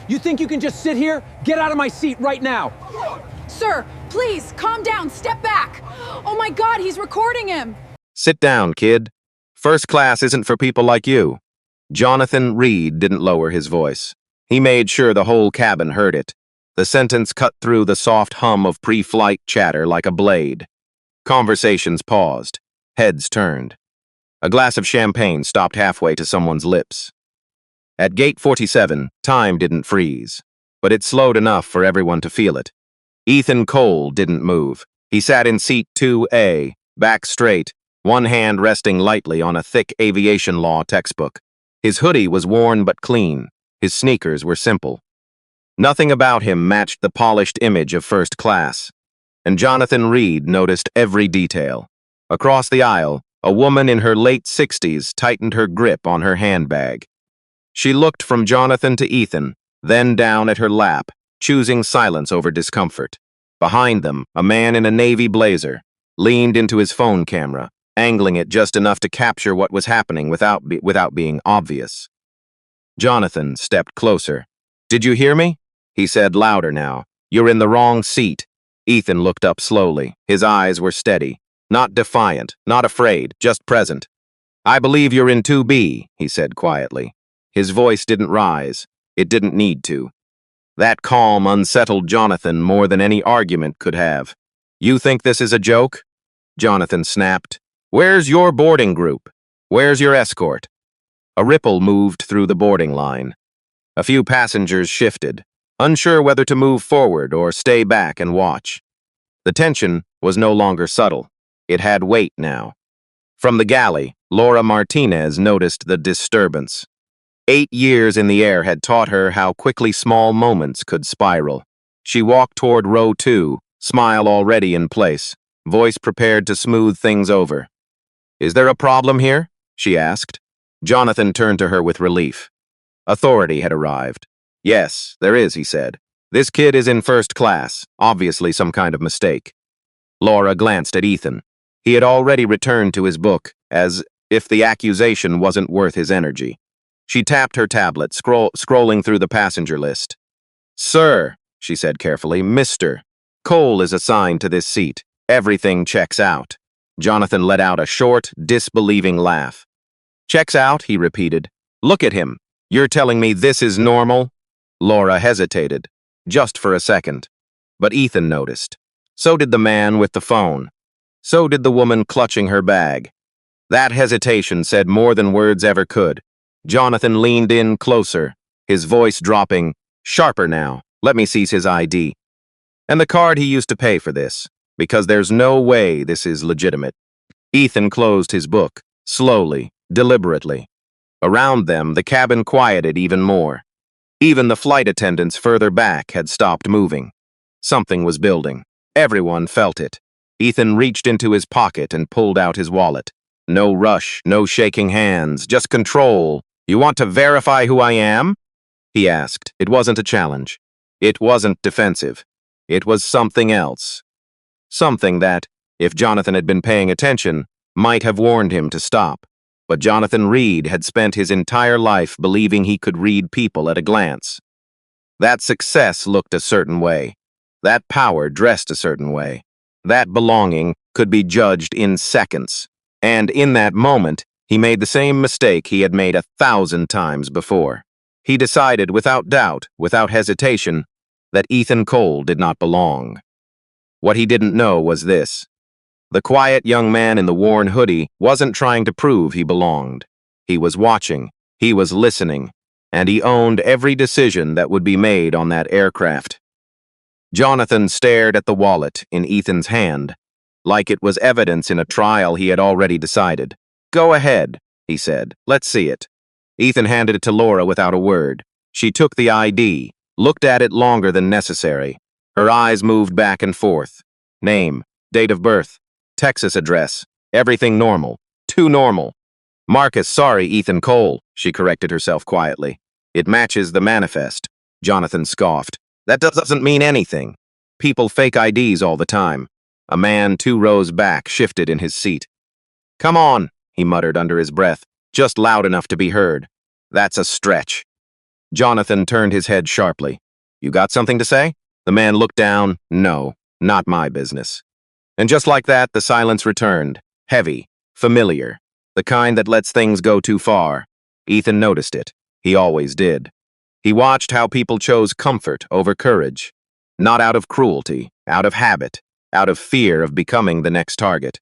You think you can just sit here? Get out of my seat right now! Sir, please, calm down, step back! Oh my God, he's recording him! Sit down, kid. First class isn't for people like you. Jonathan Reed didn't lower his voice. He made sure the whole cabin heard it. The sentence cut through the soft hum of pre-flight chatter like a blade. Conversations paused. Heads turned. A glass of champagne stopped halfway to someone's lips. At gate 47, time didn't freeze, but it slowed enough for everyone to feel it. Ethan Cole didn't move. He sat in seat 2A, back straight, one hand resting lightly on a thick aviation law textbook. His hoodie was worn but clean. His sneakers were simple. Nothing about him matched the polished image of first class, and Jonathan Reed noticed every detail. Across the aisle, a woman in her late 60s tightened her grip on her handbag. She looked from Jonathan to Ethan, then down at her lap, choosing silence over discomfort. Behind them, a man in a navy blazer leaned into his phone camera, angling it just enough to capture what was happening without being obvious. Jonathan stepped closer. "Did you hear me?" he said louder now. "You're in the wrong seat." Ethan looked up slowly. His eyes were steady. Not defiant, not afraid, just present. "I believe you're in 2B, he said quietly. His voice didn't rise. It didn't need to. That calm unsettled Jonathan more than any argument could have. "You think this is a joke?" Jonathan snapped. "Where's your boarding group? Where's your escort?" A ripple moved through the boarding line. A few passengers shifted, unsure whether to move forward or stay back and watch. The tension was no longer subtle. It had weight now. From the galley, Laura Martinez noticed the disturbance. 8 years in the air had taught her how quickly small moments could spiral. She walked toward row 2, smile already in place, voice prepared to smooth things over. "Is there a problem here?" she asked. Jonathan turned to her with relief. Authority had arrived. "Yes, there is," he said. "This kid is in first class, obviously some kind of mistake." Laura glanced at Ethan. He had already returned to his book, as if the accusation wasn't worth his energy. She tapped her tablet, scrolling through the passenger list. "Sir," she said carefully, "Mr. Cole is assigned to this seat. Everything checks out." Jonathan let out a short, disbelieving laugh. "Checks out," he repeated. "Look at him. You're telling me this is normal?" Laura hesitated, just for a second. But Ethan noticed. So did the man with the phone. So did the woman clutching her bag. That hesitation said more than words ever could. Jonathan leaned in closer, his voice dropping. "Sharper now. Let me seize his ID. And the card he used to pay for this, because there's no way this is legitimate." Ethan closed his book, slowly, deliberately. Around them, the cabin quieted even more. Even the flight attendants further back had stopped moving. Something was building. Everyone felt it. Ethan reached into his pocket and pulled out his wallet. No rush, no shaking hands, just control. "You want to verify who I am?" he asked. It wasn't a challenge. It wasn't defensive. It was something else. Something that, if Jonathan had been paying attention, might have warned him to stop. But Jonathan Reed had spent his entire life believing he could read people at a glance. That success looked a certain way. That power dressed a certain way. That belonging could be judged in seconds. And in that moment, he made the same mistake he had made 1,000 times before. He decided without doubt, without hesitation, that Ethan Cole did not belong. What he didn't know was this. The quiet young man in the worn hoodie wasn't trying to prove he belonged. He was watching, he was listening, and he owned every decision that would be made on that aircraft. Jonathan stared at the wallet in Ethan's hand, like it was evidence in a trial he had already decided. "Go ahead," he said. "Let's see it." Ethan handed it to Laura without a word. She took the ID, looked at it longer than necessary. Her eyes moved back and forth. Name, date of birth, Texas address, everything normal. Too normal. "Marcus, sorry, Ethan Cole," she corrected herself quietly. "It matches the manifest." Jonathan scoffed. "That doesn't mean anything. People fake IDs all the time." A man 2 rows back shifted in his seat. "Come on," he muttered under his breath, just loud enough to be heard. "That's a stretch." Jonathan turned his head sharply. You got something to say? The man looked down. No, not my business. And just like that, the silence returned. Heavy, familiar, the kind that lets things go too far. Ethan noticed it. He always did. He watched how people chose comfort over courage. Not out of cruelty, out of habit, out of fear of becoming the next target.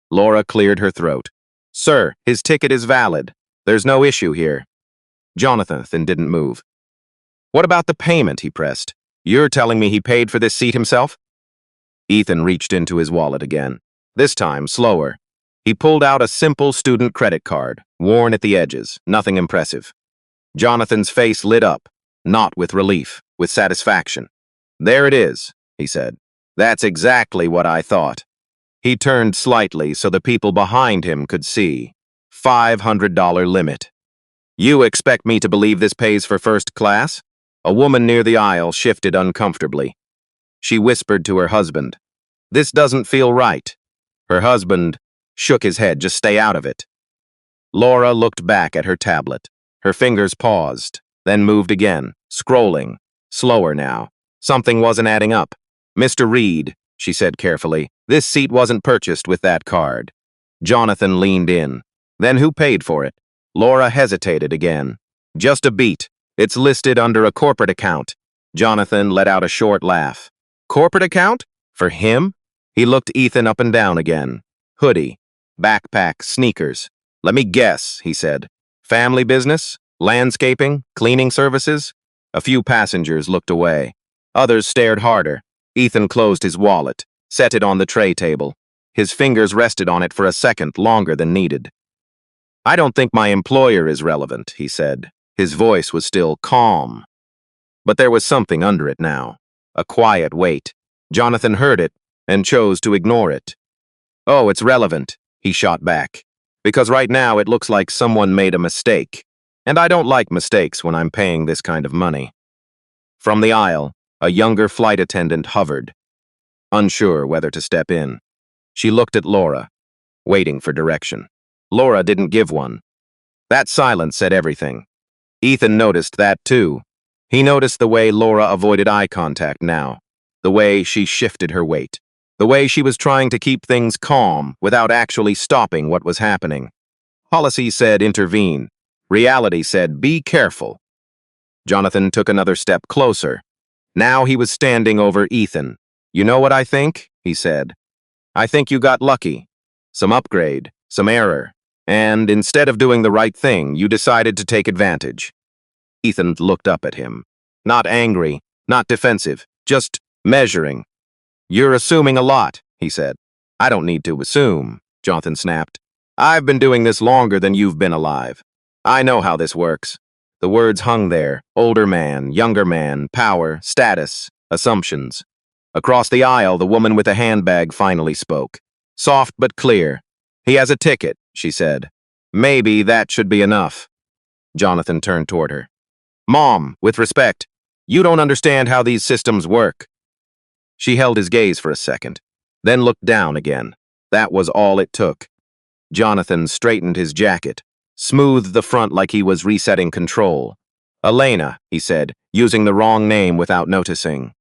Laura cleared her throat. Sir, his ticket is valid. There's no issue here. Jonathan didn't move. What about the payment, he pressed. You're telling me he paid for this seat himself? Ethan reached into his wallet again. This time, slower. He pulled out a simple student credit card, worn at the edges, nothing impressive. Jonathan's face lit up, not with relief, with satisfaction. There it is, he said. That's exactly what I thought. He turned slightly so the people behind him could see. $500 limit. You expect me to believe this pays for first class? A woman near the aisle shifted uncomfortably. She whispered to her husband. This doesn't feel right. Her husband shook his head. Just stay out of it. Laura looked back at her tablet. Her fingers paused, then moved again, scrolling, slower now. Something wasn't adding up. Mr. Reed, she said carefully, this seat wasn't purchased with that card. Jonathan leaned in. Then who paid for it? Laura hesitated again. Just a beat. It's listed under a corporate account. Jonathan let out a short laugh. Corporate account? For him? He looked Ethan up and down again. Hoodie, backpack, sneakers. Let me guess, he said. Family business? Landscaping? Cleaning services? A few passengers looked away. Others stared harder. Ethan closed his wallet, set it on the tray table. His fingers rested on it for a second longer than needed. I don't think my employer is relevant, he said. His voice was still calm. But there was something under it now. A quiet weight. Jonathan heard it and chose to ignore it. Oh, it's relevant, he shot back. Because right now it looks like someone made a mistake. And I don't like mistakes when I'm paying this kind of money. From the aisle, a younger flight attendant hovered, unsure whether to step in. She looked at Laura, waiting for direction. Laura didn't give one. That silence said everything. Ethan noticed that too. He noticed the way Laura avoided eye contact now, the way she shifted her weight, the way she was trying to keep things calm without actually stopping what was happening. Policy said intervene. Reality said be careful. Jonathan took another step closer. Now he was standing over Ethan. You know what I think? He said. I think you got lucky. Some upgrade, some error. And instead of doing the right thing, you decided to take advantage. Ethan looked up at him. Not angry, not defensive, just measuring. You're assuming a lot, he said. I don't need to assume, Jonathan snapped. I've been doing this longer than you've been alive. I know how this works. The words hung there, older man, younger man, power, status, assumptions. Across the aisle, the woman with the handbag finally spoke. Soft but clear. He has a ticket, she said. Maybe that should be enough. Jonathan turned toward her. Mom, with respect, you don't understand how these systems work. She held his gaze for a second, then looked down again. That was all it took. Jonathan straightened his jacket, smoothed the front like he was resetting control. Elena, he said, using the wrong name without noticing.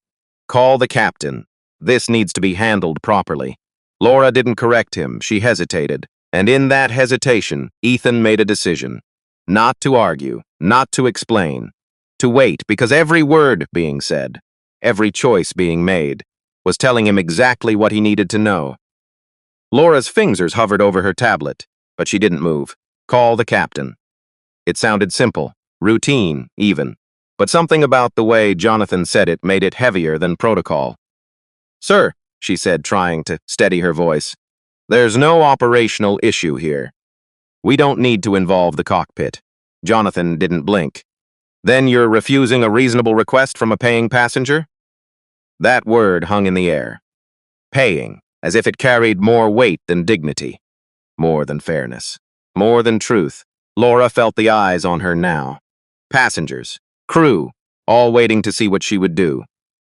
Call the captain. This needs to be handled properly. Laura didn't correct him. She hesitated. And in that hesitation, Ethan made a decision. Not to argue, not to explain. To wait, because every word being said, every choice being made, was telling him exactly what he needed to know. Laura's fingers hovered over her tablet, but she didn't move. Call the captain. It sounded simple, routine, even. But something about the way Jonathan said it made it heavier than protocol. Sir, she said, trying to steady her voice, there's no operational issue here. We don't need to involve the cockpit. Jonathan didn't blink. Then you're refusing a reasonable request from a paying passenger? That word hung in the air. Paying, as if it carried more weight than dignity, more than fairness, more than truth. Laura felt the eyes on her now. Passengers, crew, all waiting to see what she would do.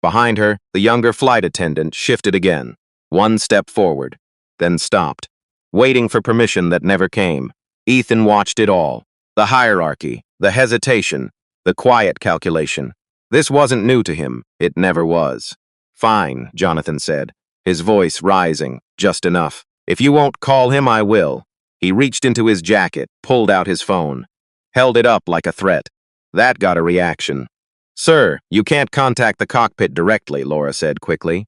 Behind her, the younger flight attendant shifted again, one step forward, then stopped, waiting for permission that never came. Ethan watched it all. The hierarchy, the hesitation, The quiet calculation. This wasn't new to him. It never was. Fine, Jonathan said, his voice rising, just enough. If you won't call him, I will. He reached into his jacket, pulled out his phone, held it up like a threat. That got a reaction. Sir, you can't contact the cockpit directly, Laura said quickly.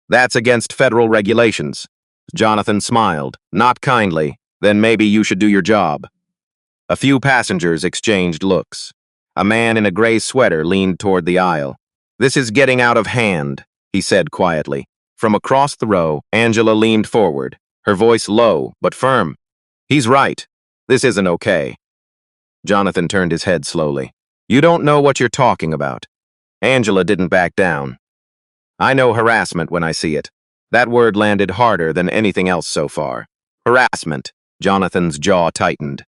That's against federal regulations. Jonathan smiled, not kindly. Then maybe you should do your job. A few passengers exchanged looks. A man in a gray sweater leaned toward the aisle. This is getting out of hand, he said quietly. From across the row, Angela leaned forward, her voice low but firm. He's right. This isn't okay. Jonathan turned his head slowly. You don't know what you're talking about. Angela didn't back down. I know harassment when I see it. That word landed harder than anything else so far. Harassment. Jonathan's jaw tightened.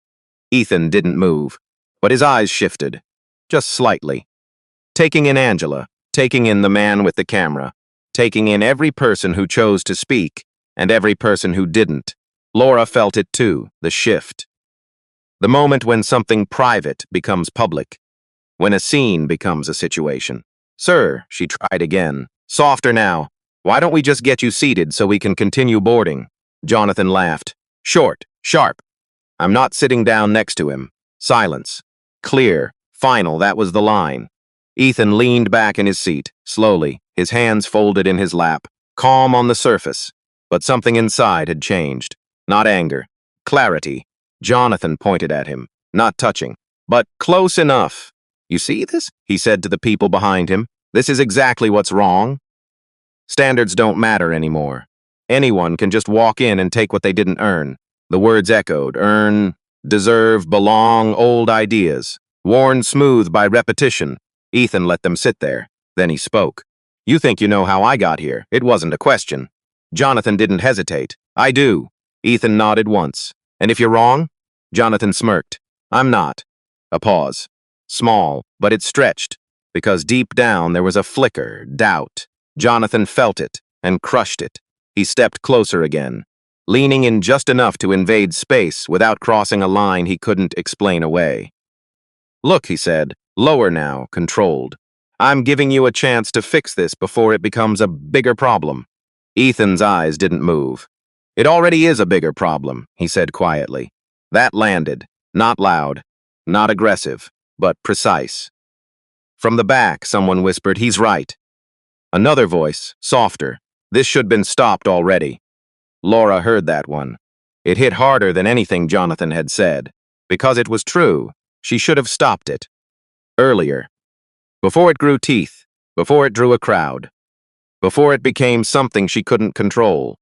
Ethan didn't move, but his eyes shifted. Just slightly. Taking in Angela, taking in the man with the camera, taking in every person who chose to speak, and every person who didn't. Laura felt it too, the shift. The moment when something private becomes public. When a scene becomes a situation. Sir, she tried again. Softer now. Why don't we just get you seated so we can continue boarding? Jonathan laughed. Short, sharp. I'm not sitting down next to him. Silence. Clear. Final, that was the line. Ethan leaned back in his seat, slowly, his hands folded in his lap, calm on the surface. But something inside had changed. Not anger. Clarity. Jonathan pointed at him, not touching, but close enough. You see this? He said to the people behind him. This is exactly what's wrong. Standards don't matter anymore. Anyone can just walk in and take what they didn't earn. The words echoed, earn, deserve, belong, old ideas. Worn smooth by repetition. Ethan let them sit there. Then he spoke. You think you know how I got here. It wasn't a question. Jonathan didn't hesitate. I do. Ethan nodded once. And if you're wrong? Jonathan smirked. I'm not. A pause. Small, but it stretched, because deep down there was a flicker, doubt. Jonathan felt it and crushed it. He stepped closer again, leaning in just enough to invade space without crossing a line he couldn't explain away. Look, he said, lower now, controlled. I'm giving you a chance to fix this before it becomes a bigger problem. Ethan's eyes didn't move. It already is a bigger problem, he said quietly. That landed, not loud, not aggressive, but precise. From the back, someone whispered, he's right. Another voice, softer. This should been stopped already. Laura heard that one. It hit harder than anything Jonathan had said. Because it was true, she should have stopped it. Earlier. Before it grew teeth. Before it drew a crowd. Before it became something she couldn't control.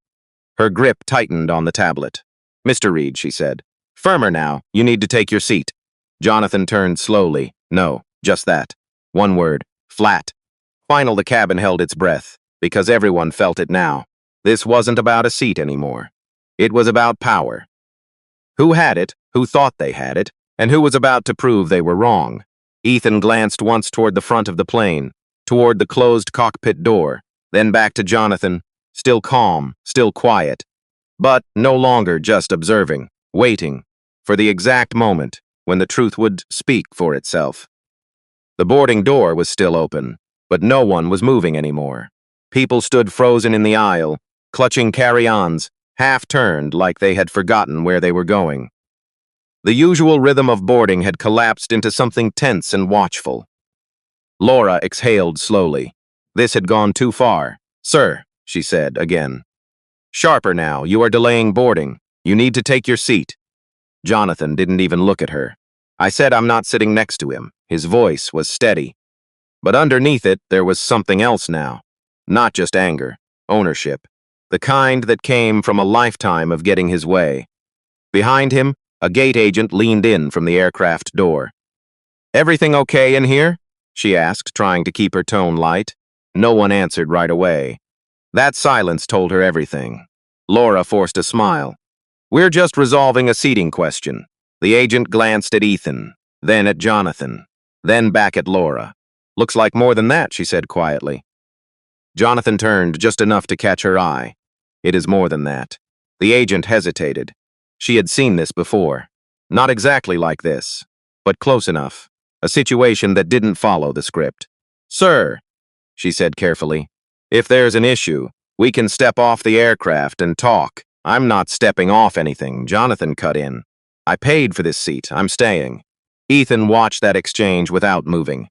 Her grip tightened on the tablet. Mr. Reed, she said. Firmer now. You need to take your seat. Jonathan turned slowly. No, just that. One word. Flat. Final, the cabin held its breath, because everyone felt it now. This wasn't about a seat anymore. It was about power. Who had it, who thought they had it, and who was about to prove they were wrong? Ethan glanced once toward the front of the plane, toward the closed cockpit door, then back to Jonathan, still calm, still quiet, but no longer just observing, waiting, for the exact moment when the truth would speak for itself. The boarding door was still open, but no one was moving anymore. People stood frozen in the aisle, clutching carry-ons, half-turned like they had forgotten where they were going. The usual rhythm of boarding had collapsed into something tense and watchful. Laura exhaled slowly. This had gone too far. Sir, she said again. Sharper now, you are delaying boarding. You need to take your seat. Jonathan didn't even look at her. I said I'm not sitting next to him. His voice was steady. But underneath it, there was something else now. Not just anger, ownership. The kind that came from a lifetime of getting his way. Behind him, a gate agent leaned in from the aircraft door. Everything okay in here? She asked, trying to keep her tone light. No one answered right away. That silence told her everything. Laura forced a smile. We're just resolving a seating question. The agent glanced at Ethan, then at Jonathan, then back at Laura. Looks like more than that, she said quietly. Jonathan turned just enough to catch her eye. It is more than that. The agent hesitated. She had seen this before. Not exactly like this, but close enough. a situation that didn't follow the script. "Sir," she said carefully, "if there's an issue, we can step off the aircraft and talk." "I'm not stepping off anything," Jonathan cut in. "I paid for this seat. I'm staying." Ethan watched that exchange without moving.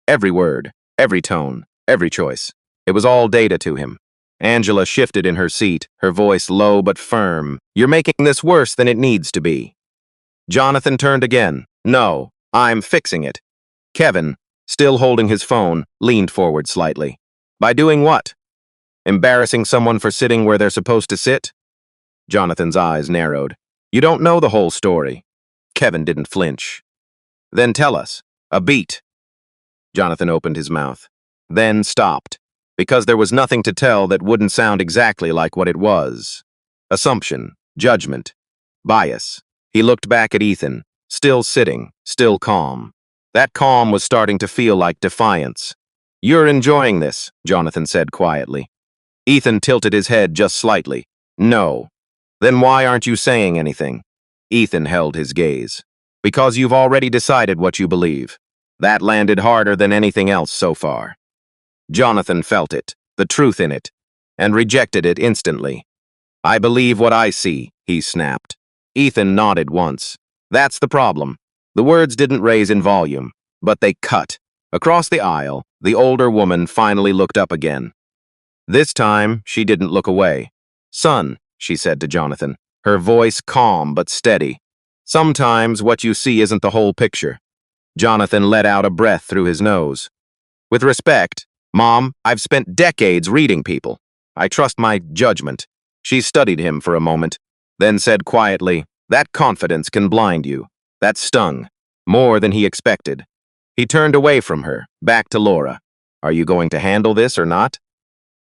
Every word, every tone, every choice. It was all data to him. Angela shifted in her seat, her voice low but firm. "You're making this worse than it needs to be." Jonathan turned again. "No, I'm fixing it." Kevin, still holding his phone, leaned forward slightly. "By doing what? Embarrassing someone for sitting where they're supposed to sit?" Jonathan's eyes narrowed. "You don't know the whole story." Kevin didn't flinch. "Then tell us. A beat." Jonathan opened his mouth, then stopped, because there was nothing to tell that wouldn't sound exactly like what it was. Assumption, judgment, bias. He looked back at Ethan, still sitting, still calm. That calm was starting to feel like defiance. "You're enjoying this," Jonathan said quietly. Ethan tilted his head just slightly. "No." "Then why aren't you saying anything?" Ethan held his gaze. "Because you've already decided what you believe." That landed harder than anything else so far. Jonathan felt it, the truth in it, and rejected it instantly. "I believe what I see," he snapped. Ethan nodded once. That's the problem. The words didn't raise in volume, but they cut. Across the aisle, the older woman finally looked up again. This time, she didn't look away. "Son," she said to Jonathan, her voice calm but steady. "Sometimes what you see isn't the whole picture." Jonathan let out a breath through his nose. "With respect, Mom, I've spent decades reading people. I trust my judgment." She studied him for a moment, then said quietly, "That confidence can blind you." That stung, more than he expected. He turned away from her, back to Laura. "Are you going to handle this or not?"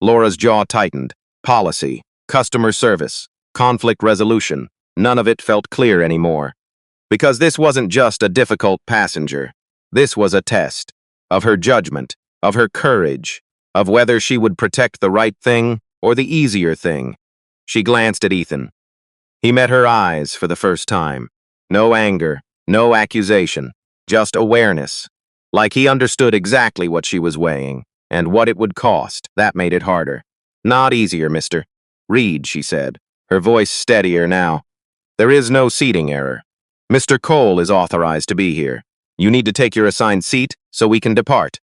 Laura's jaw tightened. Policy, customer service, conflict resolution, none of it felt clear anymore. Because this wasn't just a difficult passenger. This was a test of her judgment, of her courage, of whether she would protect the right thing or the easier thing. She glanced at Ethan. He met her eyes for the first time. No anger, no accusation, just awareness. Like he understood exactly what she was weighing and what it would cost. That made it harder. "Not easier, mister." "Reed," she said, her voice steadier now. "There is no seating error. Mr. Cole is authorized to be here. You need to take your assigned seat so we can depart."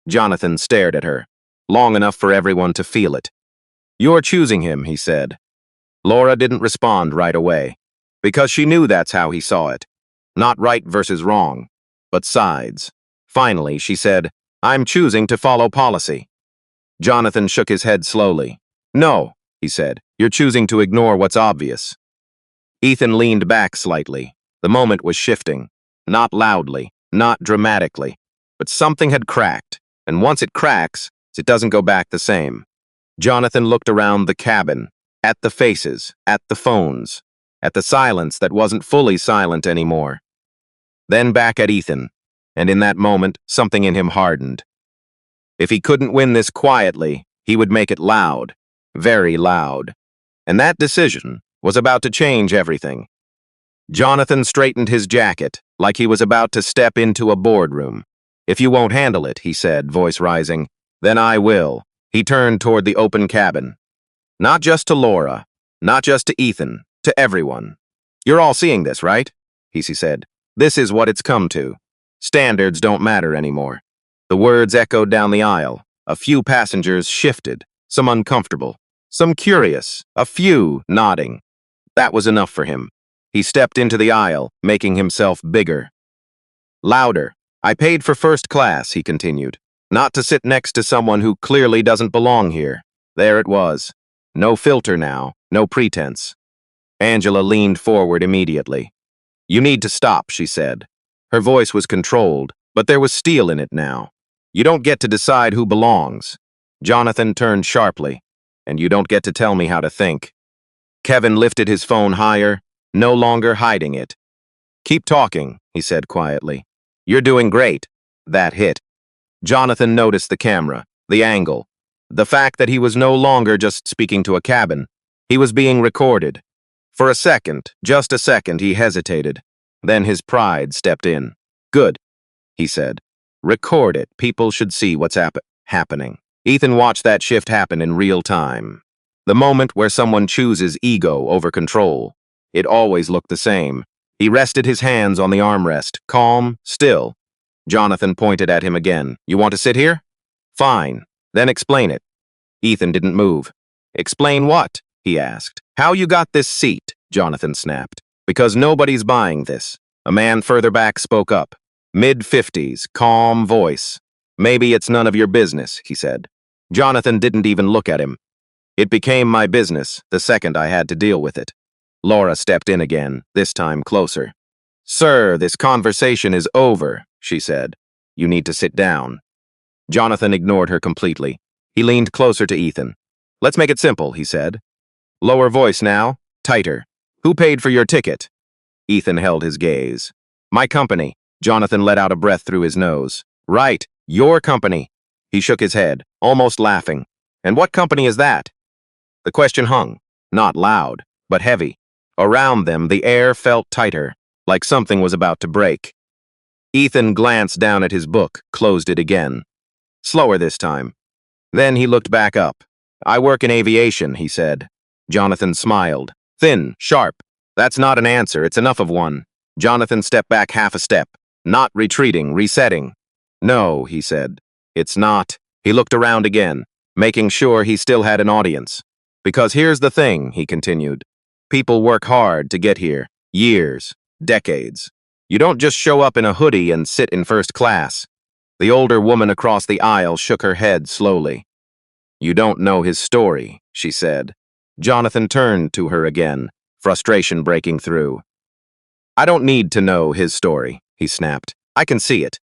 Jonathan stared at her, long enough for everyone to feel it. "You're choosing him," he said. Laura didn't respond right away, because she knew that's how he saw it. Not right versus wrong, but sides. Finally, she said, "I'm choosing to follow policy." Jonathan shook his head slowly. "No," he said, "you're choosing to ignore what's obvious." Ethan leaned back slightly. The moment was shifting. Not loudly, not dramatically, but something had cracked, and once it cracks, it doesn't go back the same. Jonathan looked around the cabin, at the faces, at the phones, at the silence that wasn't fully silent anymore. Then back at Ethan, and in that moment, something in him hardened. If he couldn't win this quietly, he would make it loud, very loud. And that decision was about to change everything. Jonathan straightened his jacket, like he was about to step into a boardroom. "If you won't handle it," he said, voice rising, "then I will." He turned toward the open cabin. Not just to Laura, not just to Ethan, to everyone. "You're all seeing this, right?" he said. "This is what it's come to. Standards don't matter anymore." The words echoed down the aisle. A few passengers shifted, some uncomfortable, some curious, a few nodding. That was enough for him. He stepped into the aisle, making himself bigger. Louder. "I paid for first class," he continued. "Not to sit next to someone who clearly doesn't belong here." There it was. No filter now, no pretense. Angela leaned forward immediately. "You need to stop," she said. Her voice was controlled, but there was steel in it now. "You don't get to decide who belongs." Jonathan turned sharply. "And you don't get to tell me how to think." Kevin lifted his phone higher, no longer hiding it. "Keep talking," he said quietly. "You're doing great." That hit. Jonathan noticed the camera, the angle, the fact that he was no longer just speaking to a cabin. He was being recorded. For a second, just a second, he hesitated. Then his pride stepped in. "Good." he said. Record it. People should see what's happening. Ethan watched that shift happen in real time. The moment where someone chooses ego over control. It always looked the same. He rested his hands on the armrest, calm, still. Jonathan pointed at him again. You want to sit here? Fine. Then explain it. Ethan didn't move. Explain what? He asked. How you got this seat, Jonathan snapped. Because nobody's buying this. A man further back spoke up. Mid-50s, calm voice. Maybe it's none of your business, he said. Jonathan didn't even look at him. It became my business the second I had to deal with it. Laura stepped in again, this time closer. Sir, this conversation is over, she said. You need to sit down. Jonathan ignored her completely. He leaned closer to Ethan. Let's make it simple, he said. Lower voice now, tighter. Who paid for your ticket? Ethan held his gaze. My company. Jonathan let out a breath through his nose. Right, your company. He shook his head, almost laughing. And what company is that? The question hung, not loud, but heavy. Around them, the air felt tighter, like something was about to break. Ethan glanced down at his book, closed it again. Slower this time. Then he looked back up. I work in aviation, he said. Jonathan smiled. Thin, sharp. That's not an answer, it's enough of one. Jonathan stepped back half a step. Not retreating, resetting. No, he said. It's not. He looked around again, making sure he still had an audience. Because here's the thing, he continued. People work hard to get here. Years. Decades. You don't just show up in a hoodie and sit in first class. The older woman across the aisle shook her head slowly. You don't know his story, she said. Jonathan turned to her again, frustration breaking through. I don't need to know his story, he snapped. I can see it.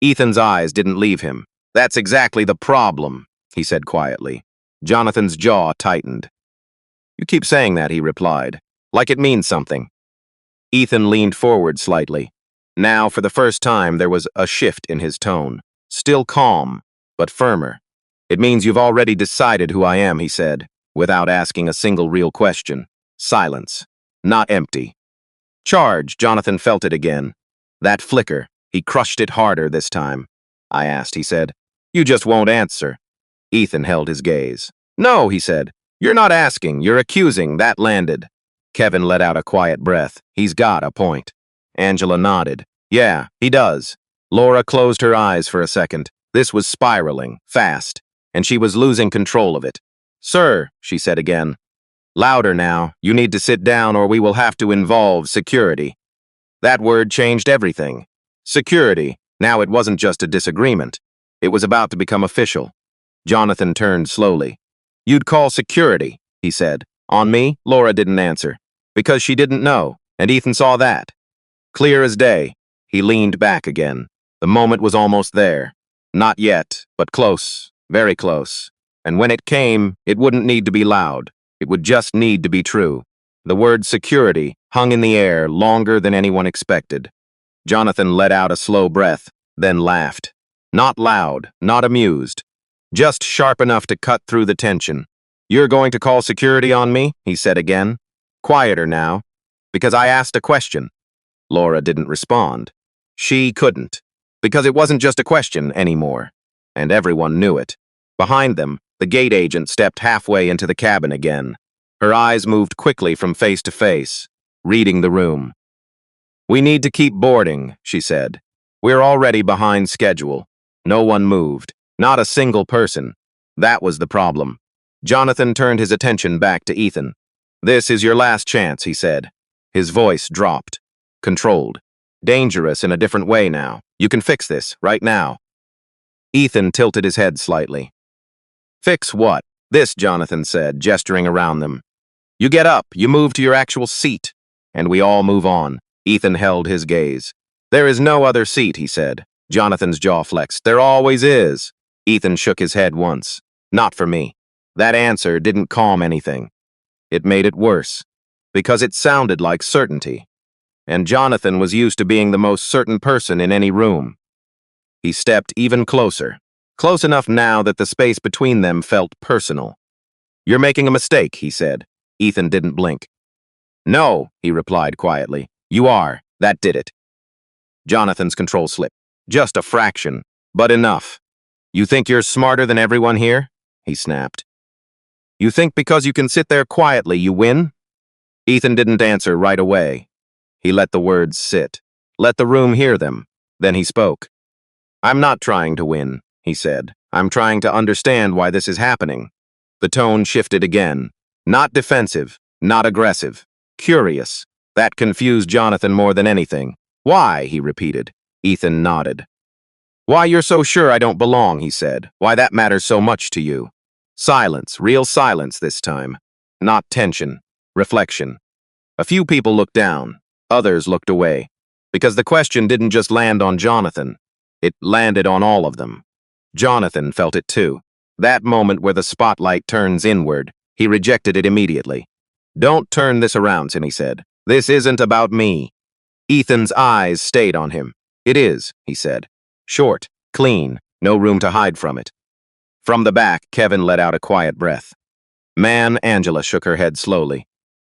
Ethan's eyes didn't leave him. That's exactly the problem, he said quietly. Jonathan's jaw tightened. You keep saying that, he replied, like it means something. Ethan leaned forward slightly. Now, for the first time, there was a shift in his tone. Still calm, but firmer. It means you've already decided who I am, he said, without asking a single real question. Silence. Not empty. Charge, Jonathan felt it again. That flicker, he crushed it harder this time. I asked, he said. You just won't answer. Ethan held his gaze. No, he said. You're not asking, you're accusing. That landed. Kevin let out a quiet breath. He's got a point. Angela nodded. Yeah, he does. Laura closed her eyes for a second. This was spiraling, fast, and she was losing control of it. Sir, she said again. Louder now. You need to sit down or we will have to involve security. That word changed everything. Security. Now it wasn't just a disagreement. It was about to become official. Jonathan turned slowly. You'd call security, he said. On me? Laura didn't answer. Because she didn't know, and Ethan saw that. Clear as day. He leaned back again. The moment was almost there. Not yet, but close, very close. And when it came, it wouldn't need to be loud. It would just need to be true. The word security hung in the air longer than anyone expected. Jonathan let out a slow breath, then laughed. Not loud, not amused. Just sharp enough to cut through the tension. You're going to call security on me? He said again. Quieter now. Because I asked a question. Laura didn't respond. She couldn't. Because it wasn't just a question anymore. And everyone knew it. Behind them, the gate agent stepped halfway into the cabin again. Her eyes moved quickly from face to face, reading the room. We need to keep boarding, she said. We're already behind schedule. No one moved. Not a single person. That was the problem. Jonathan turned his attention back to Ethan. This is your last chance, he said. His voice dropped. Controlled. Dangerous in a different way now. You can fix this, right now. Ethan tilted his head slightly. Fix what? This, Jonathan said, gesturing around them. You get up, you move to your actual seat, and we all move on. Ethan held his gaze. There is no other seat, he said. Jonathan's jaw flexed. There always is. Ethan shook his head once. Not for me. That answer didn't calm anything. It made it worse, because it sounded like certainty. And Jonathan was used to being the most certain person in any room. He stepped even closer, close enough now that the space between them felt personal. You're making a mistake, he said. Ethan didn't blink. No, he replied quietly. You are. That did it. Jonathan's control slipped. Just a fraction, but enough. You think you're smarter than everyone here? He snapped. You think because you can sit there quietly you win? Ethan didn't answer right away. He let the words sit. Let the room hear them. Then he spoke. I'm not trying to win, he said. I'm trying to understand why this is happening. The tone shifted again. Not defensive, not aggressive. Curious. That confused Jonathan more than anything. Why, he repeated. Ethan nodded. Why you're so sure I don't belong, he said. Why that matters so much to you. Silence, real silence this time. Not tension, reflection. A few people looked down, others looked away. Because the question didn't just land on Jonathan. It landed on all of them. Jonathan felt it too. That moment where the spotlight turns inward, he rejected it immediately. Don't turn this around, he said. This isn't about me. Ethan's eyes stayed on him. It is, he said. Short, clean, no room to hide from it. From the back, Kevin let out a quiet breath. Man, Angela shook her head slowly.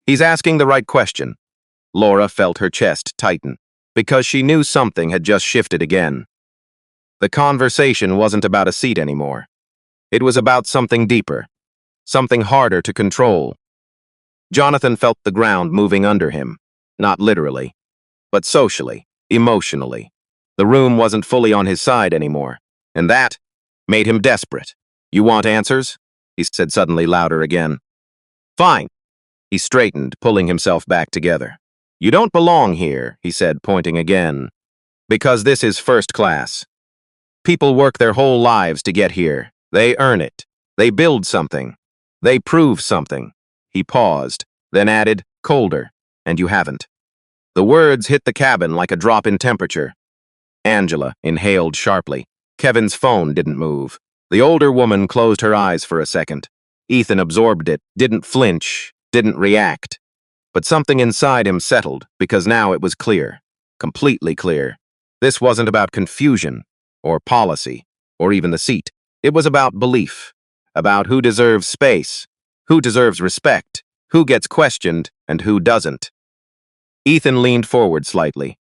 He's asking the right question. Laura felt her chest tighten, because she knew something had just shifted again. The conversation wasn't about a seat anymore. It was about something deeper, something harder to control. Jonathan felt the ground moving under him, not literally, but socially, emotionally. The room wasn't fully on his side anymore, and that made him desperate. You want answers? He said suddenly louder again. Fine. He straightened, pulling himself back together. You don't belong here, he said, pointing again. Because this is first class. People work their whole lives to get here. They earn it. They build something. They prove something. He paused, then added, colder, and you haven't. The words hit the cabin like a drop in temperature. Angela inhaled sharply. Kevin's phone didn't move. The older woman closed her eyes for a second. Ethan absorbed it, didn't flinch, didn't react. But something inside him settled, because now it was clear. Completely clear. This wasn't about confusion, or policy, or even the seat. It was about belief. About who deserves space, who deserves respect, who gets questioned, and who doesn't. Ethan leaned forward slightly.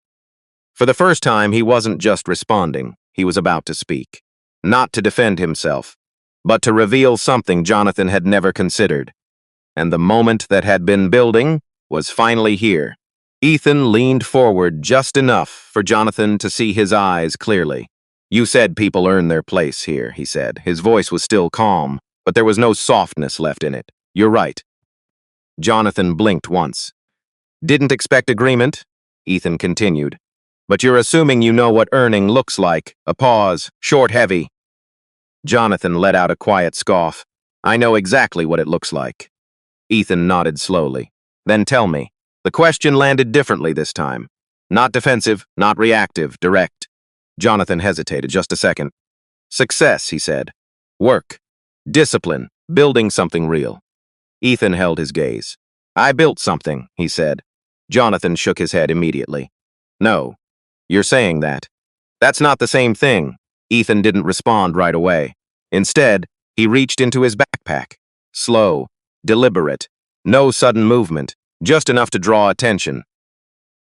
For the first time, he wasn't just responding. He was about to speak. Not to defend himself, but to reveal something Jonathan had never considered. And the moment that had been building was finally here. Ethan leaned forward just enough for Jonathan to see his eyes clearly. You said people earn their place here, he said. His voice was still calm, but there was no softness left in it. You're right. Jonathan blinked once. Didn't expect agreement, Ethan continued. But you're assuming you know what earning looks like. A pause, short, heavy. Jonathan let out a quiet scoff. I know exactly what it looks like. Ethan nodded slowly. Then tell me. The question landed differently this time. Not defensive, not reactive, direct. Jonathan hesitated just a second. Success, he said. Work. Discipline. Building something real. Ethan held his gaze. I built something, he said. Jonathan shook his head immediately. No. You're saying that. That's not the same thing. Ethan didn't respond right away. Instead, he reached into his backpack. Slow, deliberate, no sudden movement, just enough to draw attention.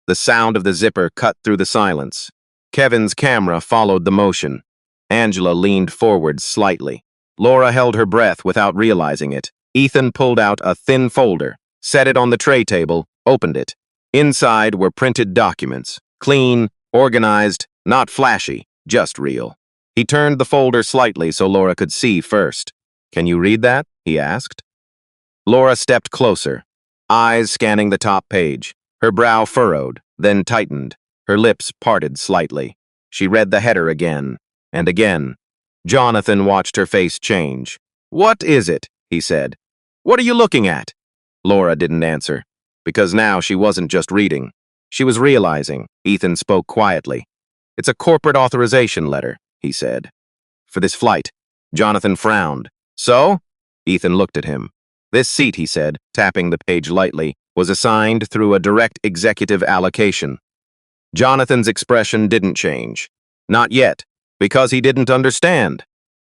The sound of the zipper cut through the silence. Kevin's camera followed the motion. Angela leaned forward slightly. Laura held her breath without realizing it. Ethan pulled out a thin folder, set it on the tray table, opened it. Inside were printed documents. Clean, organized, not flashy, just real. He turned the folder slightly so Laura could see first. Can you read that? He asked. Laura stepped closer, eyes scanning the top page. Her brow furrowed, then tightened. Her lips parted slightly. She read the header again, and again. Jonathan watched her face change. What is it? He said. What are you looking at? Laura didn't answer, because now she wasn't just reading. She was realizing. Ethan spoke quietly. It's a corporate authorization letter, he said. For this flight. Jonathan frowned. So? Ethan looked at him. This seat, he said, tapping the page lightly, was assigned through a direct executive allocation. Jonathan's expression didn't change. Not yet, because he didn't understand.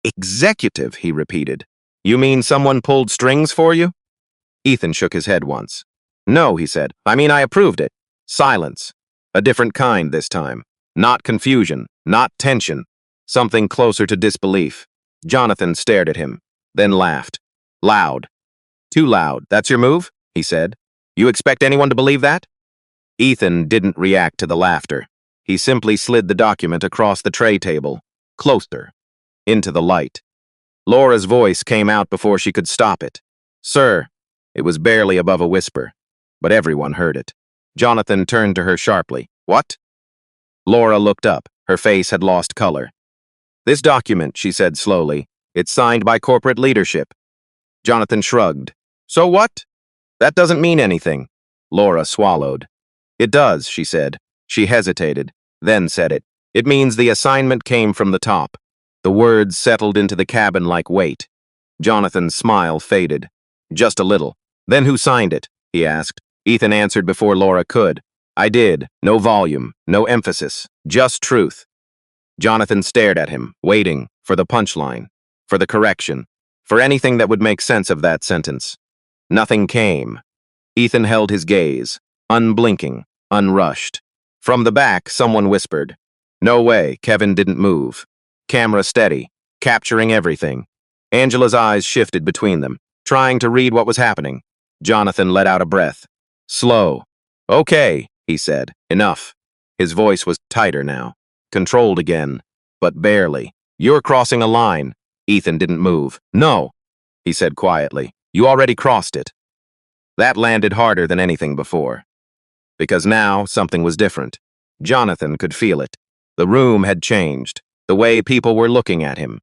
Executive, he repeated. You mean someone pulled strings for you? Ethan shook his head once. No, he said. I mean, I approved it. Silence. A different kind this time. Not confusion, Not tension. Something closer to disbelief. Jonathan stared at him, then laughed. Loud. Too loud. That's your move? He said. You expect anyone to believe that? Ethan didn't react to the laughter. He simply slid the document across the tray table, closer, into the light. Laura's voice came out before she could stop it. Sir. It was barely above a whisper, but everyone heard it. Jonathan turned to her sharply. What? Laura looked up. Her face had lost color. This document, she said slowly, it's signed by corporate leadership. Jonathan shrugged. So what? That doesn't mean anything. Laura swallowed. It does, she said. She hesitated, then said it. It means the assignment came from the top. The words settled into the cabin like weight. Jonathan's smile faded. Just a little. Then who signed it? He asked. Ethan answered before Laura could. I did. No volume, no emphasis, just truth. Jonathan stared at him, waiting for the punchline, for the correction, for anything that would make sense of that sentence. Nothing came. Ethan held his gaze, unblinking, unrushed. From the back, someone whispered. No way, Kevin didn't move. Camera steady, capturing everything. Angela's eyes shifted between them, trying to read what was happening. Jonathan let out a breath. Slow. Okay, he said. Enough. His voice was tighter now, controlled again, but barely. You're crossing a line. Ethan didn't move. No, he said quietly. You already crossed it. That landed harder than anything before. Because now something was different. Jonathan could feel it. The room had changed. The way people were looking at him.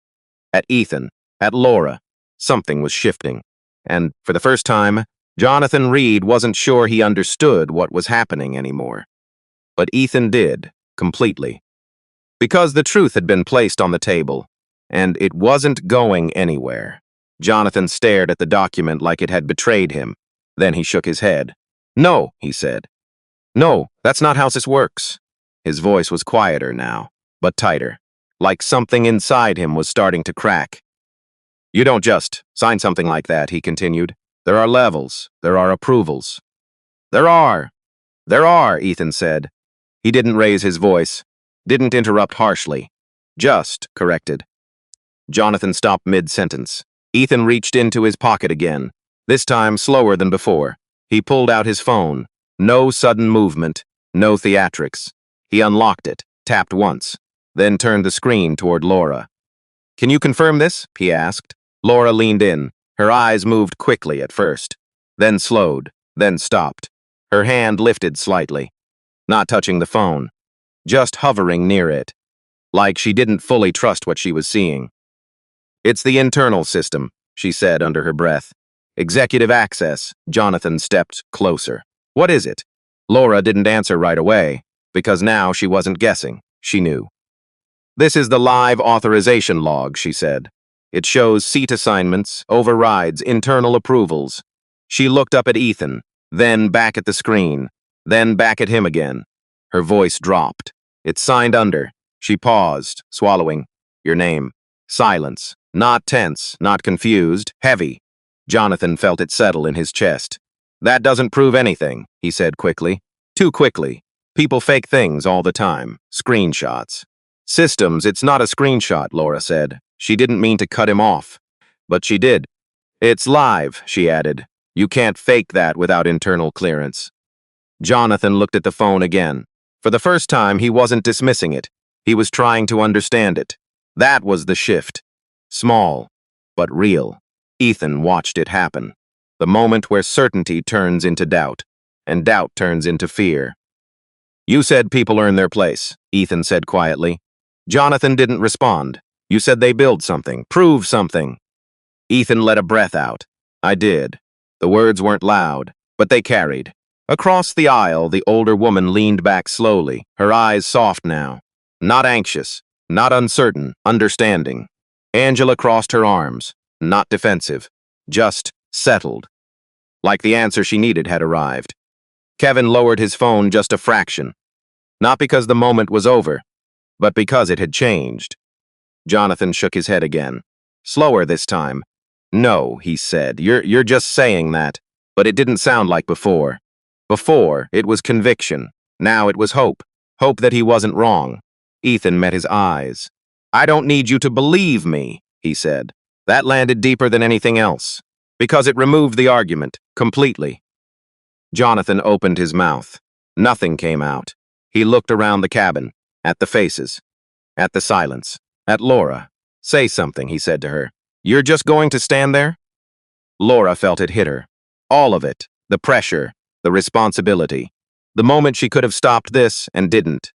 At Ethan. At Laura. Something was shifting. And, for the first time, Jonathan Reed wasn't sure he understood what was happening anymore. But Ethan did, completely. Because the truth had been placed on the table, and it wasn't going anywhere. Jonathan stared at the document like it had betrayed him. Then he shook his head. No, he said. No, that's not how this works. His voice was quieter now, but tighter, like something inside him was starting to crack. You don't just sign something like that, he continued. There are levels. There are approvals. There are, Ethan said. He didn't raise his voice, didn't interrupt harshly, just corrected. Jonathan stopped mid-sentence. Ethan reached into his pocket again, this time slower than before. He pulled out his phone. No sudden movement, no theatrics. He unlocked it, tapped once, then turned the screen toward Laura. Can you confirm this? He asked. Laura leaned in. Her eyes moved quickly at first, then slowed, then stopped. Her hand lifted slightly, not touching the phone, just hovering near it, like she didn't fully trust what she was seeing. It's the internal system, she said under her breath. Executive access. Jonathan stepped closer. What is it? Laura didn't answer right away, because now she wasn't guessing. She knew. This is the live authorization log, she said. It shows seat assignments, overrides, internal approvals. She looked up at Ethan, then back at the screen, then back at him again. Her voice dropped. It's signed under. She paused, swallowing. Your name. Silence. Not tense, not confused, heavy. Jonathan felt it settle in his chest. That doesn't prove anything, he said quickly. Too quickly. People fake things all the time. Screenshots. Systems, it's not a screenshot, Laura said. She didn't mean to cut him off. But she did. It's live, she added. You can't fake that without internal clearance. Jonathan looked at the phone again. For the first time, he wasn't dismissing it. He was trying to understand it. That was the shift. Small, but real. Ethan watched it happen. The moment where certainty turns into doubt, and doubt turns into fear. You said people earn their place, Ethan said quietly. Jonathan didn't respond. You said they build something, prove something. Ethan let a breath out. I did. The words weren't loud, but they carried. Across the aisle, the older woman leaned back slowly, her eyes soft now. Not anxious, not uncertain, understanding. Angela crossed her arms, not defensive, just settled. Like the answer she needed had arrived. Kevin lowered his phone just a fraction. Not because the moment was over, but because it had changed. Jonathan shook his head again. Slower this time. No, he said, you're just saying that. But it didn't sound like before. Before, it was conviction. Now it was hope. Hope that he wasn't wrong. Ethan met his eyes. "I don't need you to believe me," he said. That landed deeper than anything else, because it removed the argument completely. Jonathan opened his mouth. Nothing came out. He looked around the cabin, at the faces, at the silence, at Laura. "Say something," he said to her. "You're just going to stand there?" Laura felt it hit her. All of it. The pressure, the responsibility. The moment she could have stopped this and didn't.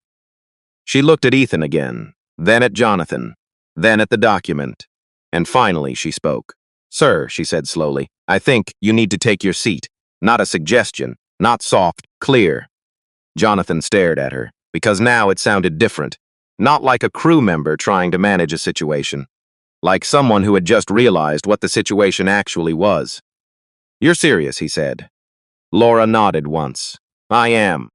She looked at Ethan again, then at Jonathan, then at the document, and finally she spoke. "Sir," she said slowly, "I think you need to take your seat. Not a suggestion, not soft, clear." Jonathan stared at her, because now it sounded different. Not like a crew member trying to manage a situation. Like someone who had just realized what the situation actually was. "You're serious," he said. Laura nodded once. "I am."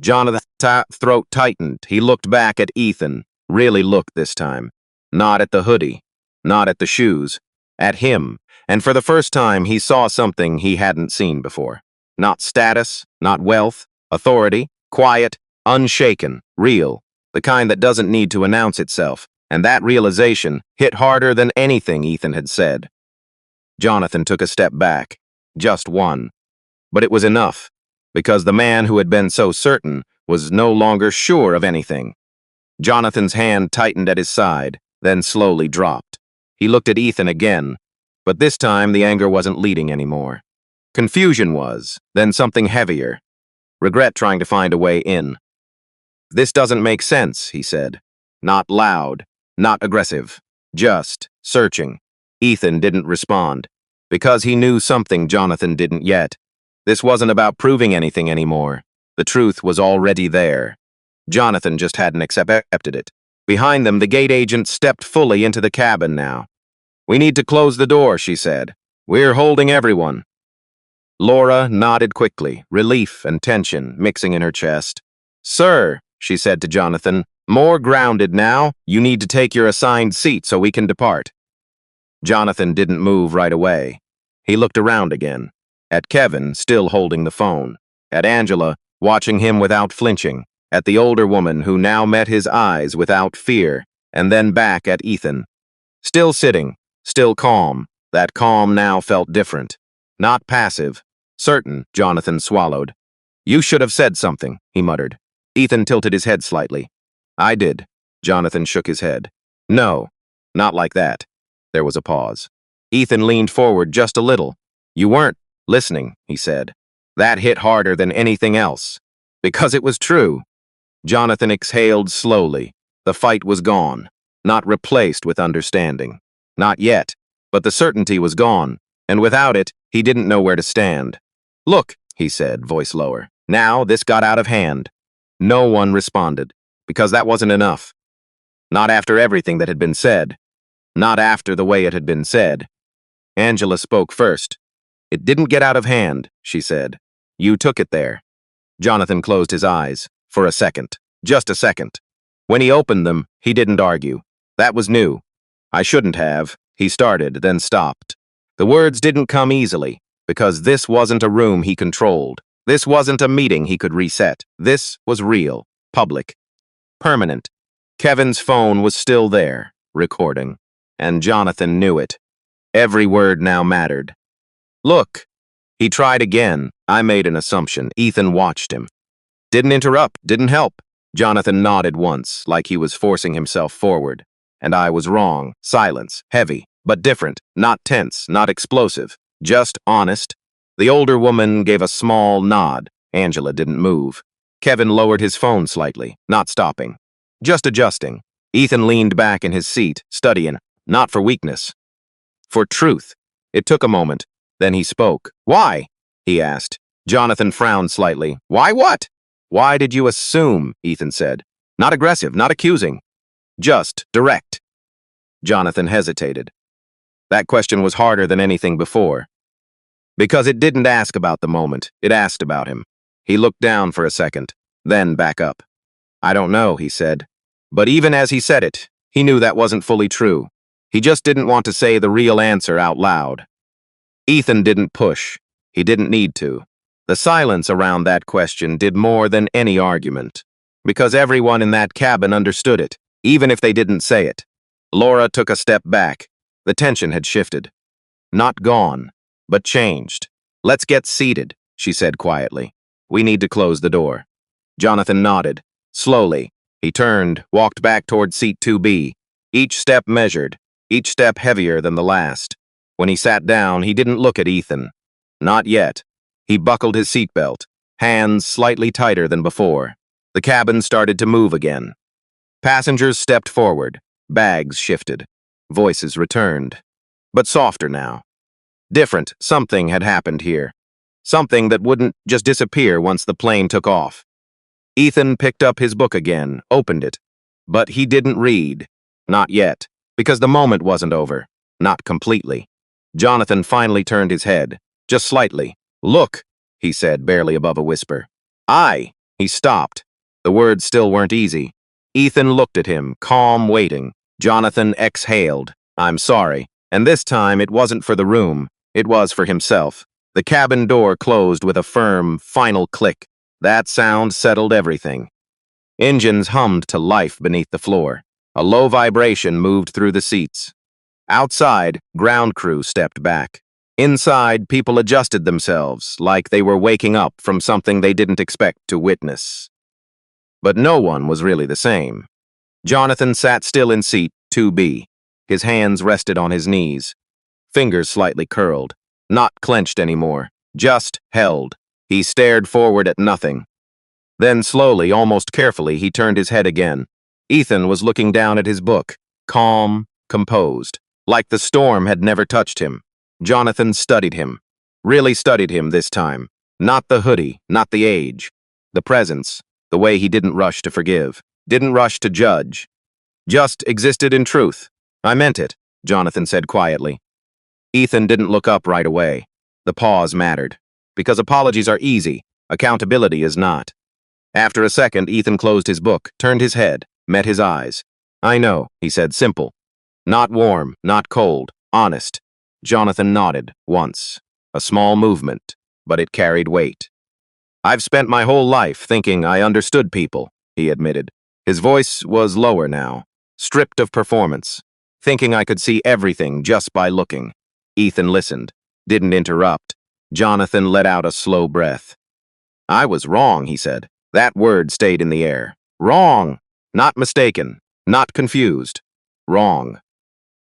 Jonathan's throat tightened. He looked back at Ethan, really looked this time. Not at the hoodie, not at the shoes, at him. And for the first time, he saw something he hadn't seen before. Not status, not wealth, authority, quiet, unshaken, real. The kind that doesn't need to announce itself. And that realization hit harder than anything Ethan had said. Jonathan took a step back. Just one. But it was enough, because the man who had been so certain was no longer sure of anything. Jonathan's hand tightened at his side, then slowly dropped. He looked at Ethan again, but this time the anger wasn't leading anymore. Confusion was, then something heavier. Regret trying to find a way in. "This doesn't make sense," he said. Not loud, not aggressive, just searching. Ethan didn't respond, because he knew something Jonathan didn't yet. This wasn't about proving anything anymore. The truth was already there. Jonathan just hadn't accepted it. Behind them, the gate agent stepped fully into the cabin now. "We need to close the door," she said. "We're holding everyone." Laura nodded quickly, relief and tension mixing in her chest. "Sir," she said to Jonathan, "more grounded now. You need to take your assigned seat so we can depart." Jonathan didn't move right away. He looked around again. At Kevin, still holding the phone. At Angela, watching him without flinching. At the older woman who now met his eyes without fear. And then back at Ethan. Still sitting, still calm. That calm now felt different. Not passive. Certain, Jonathan swallowed. "You should have said something," he muttered. Ethan tilted his head slightly. "I did." Jonathan shook his head. "No, not like that." There was a pause. Ethan leaned forward just a little. "You weren't listening," he said. That hit harder than anything else. Because it was true. Jonathan exhaled slowly. The fight was gone. Not replaced with understanding. Not yet. But the certainty was gone. And without it, he didn't know where to stand. "Look," he said, voice lower. Now this got out of hand. No one responded. Because that wasn't enough. Not after everything that had been said. Not after the way it had been said. Angela spoke first. "It didn't get out of hand," she said. "You took it there." Jonathan closed his eyes. For a second. Just a second. When he opened them, he didn't argue. That was new. "I shouldn't have," he started, then stopped. The words didn't come easily, because this wasn't a room he controlled. This wasn't a meeting he could reset. This was real, public, permanent. Kevin's phone was still there, recording, and Jonathan knew it. Every word now mattered. "Look." He tried again. I made an assumption. Ethan watched him. Didn't interrupt, didn't help. Jonathan nodded once, like he was forcing himself forward. And I was wrong. Silence, heavy, but different. Not tense, not explosive. Just honest. The older woman gave a small nod. Angela didn't move. Kevin lowered his phone slightly, not stopping. Just adjusting. Ethan leaned back in his seat, studying. Not for weakness. For truth. It took a moment. Then he spoke. "Why?" he asked. Jonathan frowned slightly. "Why what?" "Why did you assume?" Ethan said. Not aggressive, not accusing. Just direct. Jonathan hesitated. That question was harder than anything before. Because it didn't ask about the moment, it asked about him. He looked down for a second, then back up. "I don't know," he said. But even as he said it, he knew that wasn't fully true. He just didn't want to say the real answer out loud. Ethan didn't push. He didn't need to. The silence around that question did more than any argument. Because everyone in that cabin understood it, even if they didn't say it. Laura took a step back. The tension had shifted. Not gone, but changed. "Let's get seated," she said quietly. "We need to close the door." Jonathan nodded. Slowly, he turned, walked back toward seat 2B. Each step measured, each step heavier than the last. When he sat down, he didn't look at Ethan. Not yet. He buckled his seatbelt, hands slightly tighter than before. The cabin started to move again. Passengers stepped forward. Bags shifted. Voices returned. But softer now. Different. Something had happened here. Something that wouldn't just disappear once the plane took off. Ethan picked up his book again, opened it. But he didn't read. Not yet. Because the moment wasn't over. Not completely. Jonathan finally turned his head. Just slightly. "Look," he said, barely above a whisper. He stopped. The words still weren't easy. Ethan looked at him, calm, waiting. Jonathan exhaled. "I'm sorry." And this time it wasn't for the room. It was for himself. The cabin door closed with a firm, final click. That sound settled everything. Engines hummed to life beneath the floor. A low vibration moved through the seats. Outside, ground crew stepped back. Inside, people adjusted themselves, like they were waking up from something they didn't expect to witness. But no one was really the same. Jonathan sat still in seat 2B. His hands rested on his knees. Fingers slightly curled. Not clenched anymore. Just held. He stared forward at nothing. Then slowly, almost carefully, he turned his head again. Ethan was looking down at his book, calm, composed, like the storm had never touched him. Jonathan studied him. Really studied him this time. Not the hoodie, not the age. The presence, the way he didn't rush to forgive, didn't rush to judge. Just existed in truth. "I meant it," Jonathan said quietly. Ethan didn't look up right away. The pause mattered. Because apologies are easy, accountability is not. After a second, Ethan closed his book, turned his head, met his eyes. "I know," he said, simple. Not warm, not cold, honest. Jonathan nodded, once. A small movement, but it carried weight. "I've spent my whole life thinking I understood people," he admitted. His voice was lower now, stripped of performance, thinking I could see everything just by looking. Ethan listened, didn't interrupt. Jonathan let out a slow breath. "I was wrong," he said. That word stayed in the air. Wrong. Not mistaken. Not confused. Wrong.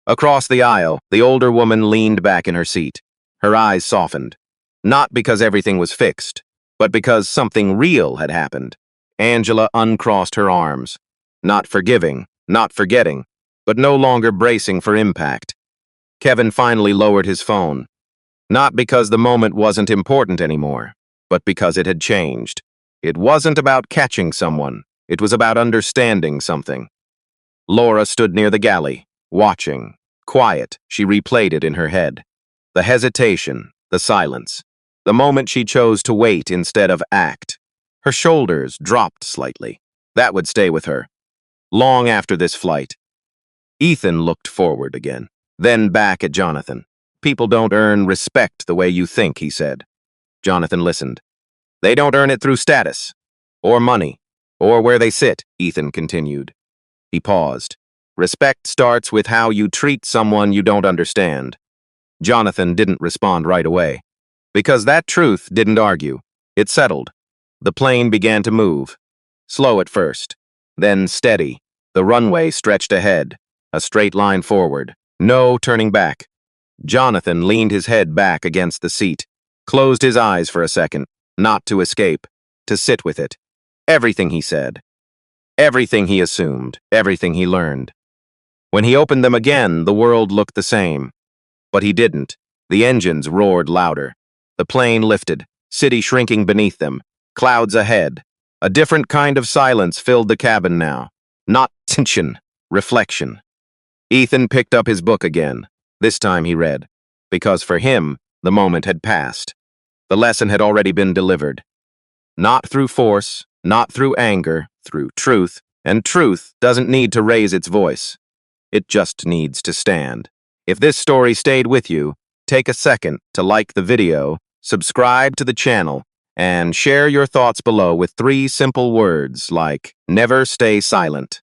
Across the aisle, the older woman leaned back in her seat. Her eyes softened. Not because everything was fixed, but because something real had happened. Angela uncrossed her arms. Not forgiving, not forgetting, but no longer bracing for impact. Kevin finally lowered his phone. Not because the moment wasn't important anymore, but because it had changed. It wasn't about catching someone. It was about understanding something. Laura stood near the galley, watching. Quiet, she replayed it in her head. The hesitation, the silence. The moment she chose to wait instead of act. Her shoulders dropped slightly. That would stay with her. Long after this flight. Ethan looked forward again, then back at Jonathan. "People don't earn respect the way you think," he said. Jonathan listened. "They don't earn it through status, or money, or where they sit," Ethan continued. He paused. "Respect starts with how you treat someone you don't understand." Jonathan didn't respond right away. Because that truth didn't argue. It settled. The plane began to move. Slow at first, then steady. The runway stretched ahead, a straight line forward. No turning back. Jonathan leaned his head back against the seat, closed his eyes for a second, not to escape, to sit with it. Everything he said. Everything he assumed, everything he learned. When he opened them again, the world looked the same. But he didn't. The engines roared louder. The plane lifted, city shrinking beneath them, clouds ahead. A different kind of silence filled the cabin now. Not tension, reflection. Ethan picked up his book again. This time he read. Because for him, the moment had passed. The lesson had already been delivered. Not through force, not through anger, through truth. And truth doesn't need to raise its voice. It just needs to stand. If this story stayed with you, take a second to like the video, subscribe to the channel, And share your thoughts below with 3 simple words like never stay silent.